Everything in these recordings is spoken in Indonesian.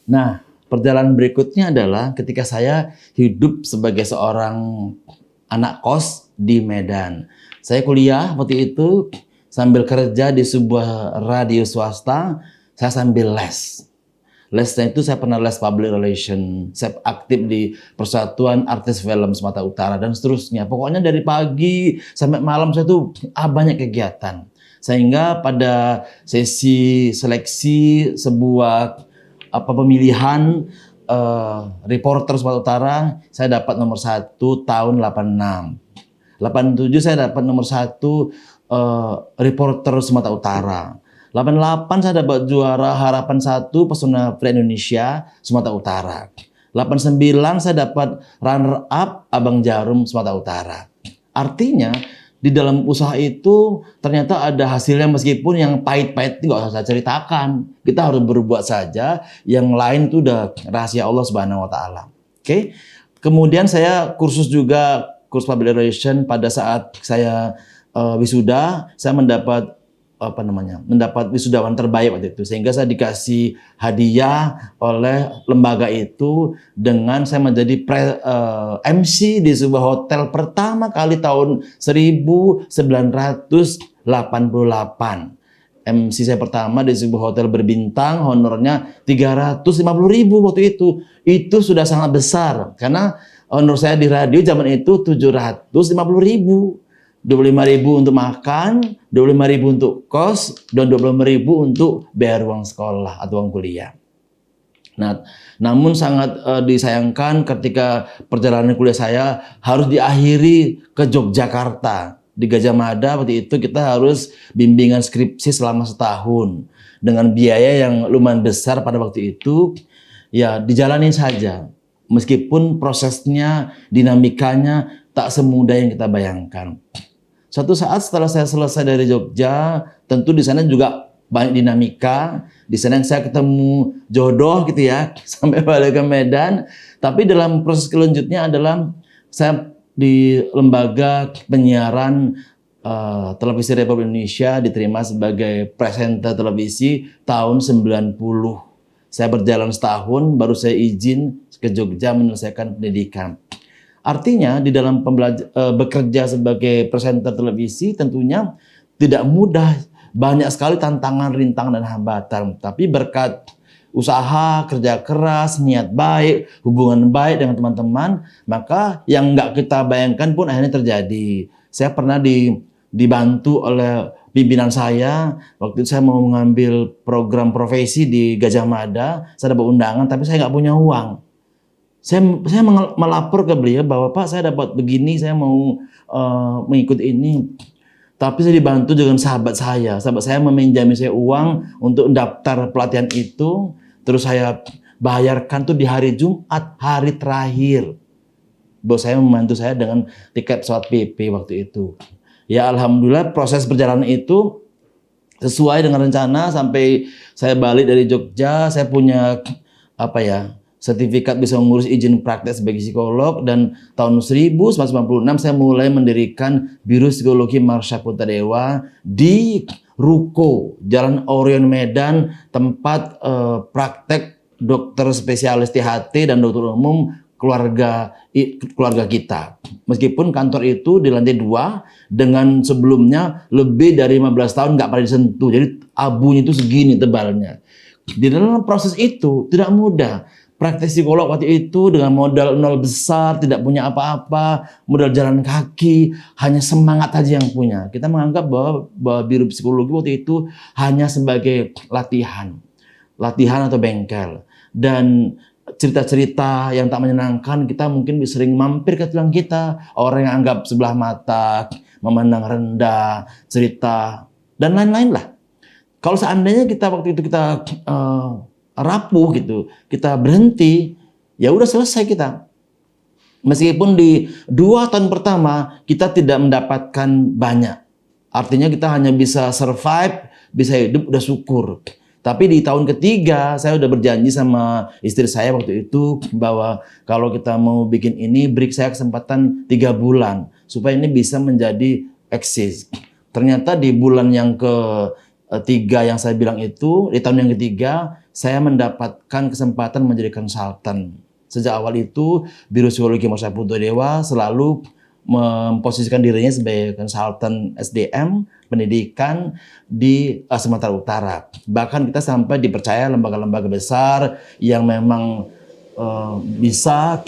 Nah, perjalanan berikutnya adalah ketika saya hidup sebagai seorang anak kos di Medan. Saya kuliah waktu itu sambil kerja di sebuah radio swasta, saya sambil les. Lesnya itu saya pernah les public relation, saya aktif di Persatuan Artis Film Sumatera Utara dan seterusnya. Pokoknya dari pagi sampai malam saya tuh banyak kegiatan. Sehingga pada sesi seleksi sebuah pemilihan reporter Sumatera Utara, saya dapat nomor 1 tahun 86. 87 saya dapat nomor 1 reporter Sumatera Utara. 88 saya dapat juara harapan 1 pesona pria Indonesia Sumatera Utara. 89 saya dapat runner up Abang Jarum Sumatera Utara. Artinya di dalam usaha itu ternyata ada hasilnya, meskipun yang pahit-pahit itu nggak usah saya ceritakan. Kita harus berbuat saja, yang lain itu udah rahasia Allah Subhanahu wa taala. Oke. Kemudian saya kursus juga, kurs public relation. Pada saat saya wisuda, saya mendapat wisudawan terbaik waktu itu, sehingga saya dikasih hadiah oleh lembaga itu dengan saya menjadi MC di sebuah hotel pertama kali tahun 1988. MC saya pertama di sebuah hotel berbintang, honornya 350.000 waktu itu. Itu sudah sangat besar karena honor saya di radio zaman itu 750.000. 25.000 untuk makan, 25.000 untuk kos, dan 25.000 untuk bayar uang sekolah atau uang kuliah. Nah, namun sangat disayangkan ketika perjalanan kuliah saya harus diakhiri ke Yogyakarta. Di Gajah Mada waktu itu kita harus bimbingan skripsi selama setahun. Dengan biaya yang lumayan besar pada waktu itu, ya dijalanin saja. Meskipun prosesnya, dinamikanya tak semudah yang kita bayangkan. Suatu saat setelah saya selesai dari Jogja, tentu di sana juga banyak dinamika. Di sana saya ketemu jodoh gitu ya, sampai balik ke Medan. Tapi dalam proses selanjutnya adalah saya di lembaga penyiaran televisi Republik Indonesia diterima sebagai presenter televisi tahun 90. Saya berjalan setahun, baru saya izin ke Jogja menyelesaikan pendidikan. Artinya di dalam bekerja sebagai presenter televisi tentunya tidak mudah, banyak sekali tantangan, rintangan, dan hambatan. Tapi berkat usaha, kerja keras, niat baik, hubungan baik dengan teman-teman, maka yang nggak kita bayangkan pun akhirnya terjadi. Saya pernah dibantu oleh pimpinan saya, waktu itu saya mau mengambil program profesi di Gajah Mada, saya dapat undangan tapi saya nggak punya uang. Saya melapor ke beliau bahwa Pak, saya dapat begini, saya mau mengikut ini. Tapi saya dibantu dengan sahabat saya. Sahabat saya meminjami saya uang untuk daftar pelatihan itu. Terus saya bayarkan tuh di hari Jumat, hari terakhir. Bos saya membantu saya dengan tiket pesawat PP waktu itu. Ya alhamdulillah proses perjalanan itu sesuai dengan rencana. Sampai saya balik dari Jogja, saya punya sertifikat bisa mengurus izin praktek sebagai psikolog, dan tahun 1996 saya mulai mendirikan Biro Psikologi Marsha Putra Dewa di Ruko, Jalan Orion Medan, tempat praktek dokter spesialis THT dan dokter umum keluarga kita. Meskipun kantor itu di lantai 2 dengan sebelumnya lebih dari 15 tahun nggak pernah disentuh, jadi abunya itu segini tebalnya. Di dalam proses itu tidak mudah. Praktek psikolog waktu itu dengan modal nol besar, tidak punya apa-apa, modal jalan kaki, hanya semangat aja yang punya. Kita menganggap bahwa Biro Psikologi waktu itu hanya sebagai latihan atau bengkel. Dan cerita-cerita yang tak menyenangkan, kita mungkin sering mampir ke tulang kita. Orang yang anggap sebelah mata, memandang rendah, cerita, dan lain-lain lah. Kalau seandainya kita waktu itu kita rapuh gitu, kita berhenti, ya udah selesai kita. Meskipun di 2 tahun pertama kita tidak mendapatkan banyak, artinya kita hanya bisa survive, bisa hidup, udah syukur. Tapi di tahun ketiga saya udah berjanji sama istri saya waktu itu bahwa kalau kita mau bikin ini, beri saya kesempatan 3 bulan supaya ini bisa menjadi eksis. Ternyata di bulan yang ke-3 yang saya bilang itu, di tahun yang ketiga saya mendapatkan kesempatan menjadi konsultan. Sejak awal itu, Biro Psikologi Masa Putu Dewa selalu memposisikan dirinya sebagai konsultan SDM pendidikan di Sumatera Utara. Bahkan kita sampai dipercaya lembaga-lembaga besar yang memang bisa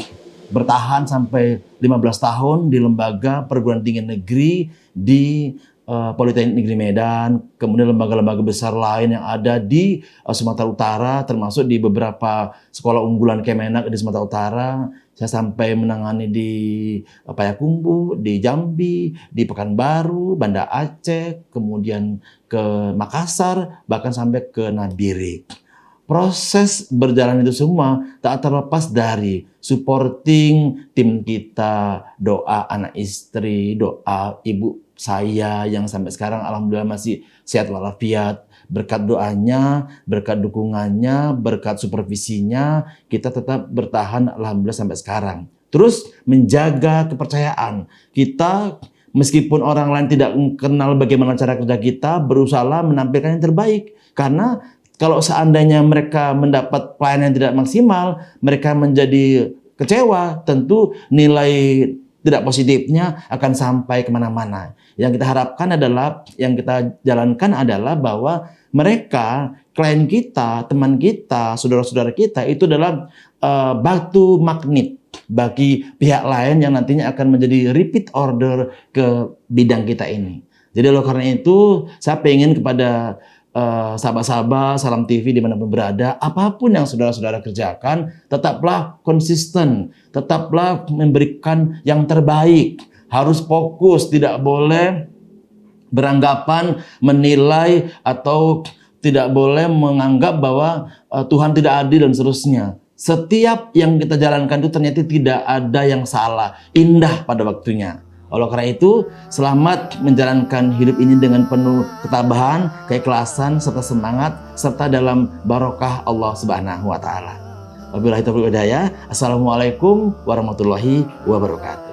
bertahan sampai 15 tahun di lembaga perguruan tinggi negeri di Politeknik Negeri Medan, kemudian lembaga-lembaga besar lain yang ada di Sumatera Utara, termasuk di beberapa sekolah unggulan Kemenak di Sumatera Utara. Saya sampai menangani di Payakumbuh, di Jambi, di Pekanbaru, Banda Aceh, kemudian ke Makassar, bahkan sampai ke Nabire. Proses berjalan itu semua tak terlepas dari supporting tim kita, doa anak istri, doa ibu saya yang sampai sekarang alhamdulillah masih sehat walafiat. Berkat doanya, berkat dukungannya, berkat supervisinya, kita tetap bertahan alhamdulillah sampai sekarang. Terus menjaga kepercayaan. Kita meskipun orang lain tidak kenal bagaimana cara kerja kita, berusaha menampilkan yang terbaik. Karena kalau seandainya mereka mendapat pelayanan yang tidak maksimal, mereka menjadi kecewa, tentu nilai tidak positifnya akan sampai kemana-mana. Yang kita harapkan adalah, yang kita jalankan adalah bahwa mereka, klien kita, teman kita, saudara-saudara kita itu adalah batu magnet bagi pihak lain yang nantinya akan menjadi repeat order ke bidang kita ini. Jadi oleh karena itu, saya pengen kepada sahabat-sahabat Salam TV dimanapun berada, apapun yang saudara-saudara kerjakan, tetaplah konsisten, tetaplah memberikan yang terbaik. Harus fokus, tidak boleh beranggapan, menilai, atau tidak boleh menganggap bahwa Tuhan tidak adil dan seterusnya. Setiap yang kita jalankan itu ternyata tidak ada yang salah, indah pada waktunya. Oleh karena itu, selamat menjalankan hidup ini dengan penuh ketabahan, keikhlasan, serta semangat, serta dalam barokah Allah Subhanahu wa Ta'ala. Wabillahi taufiq wal hidayah. Assalamualaikum warahmatullahi wabarakatuh.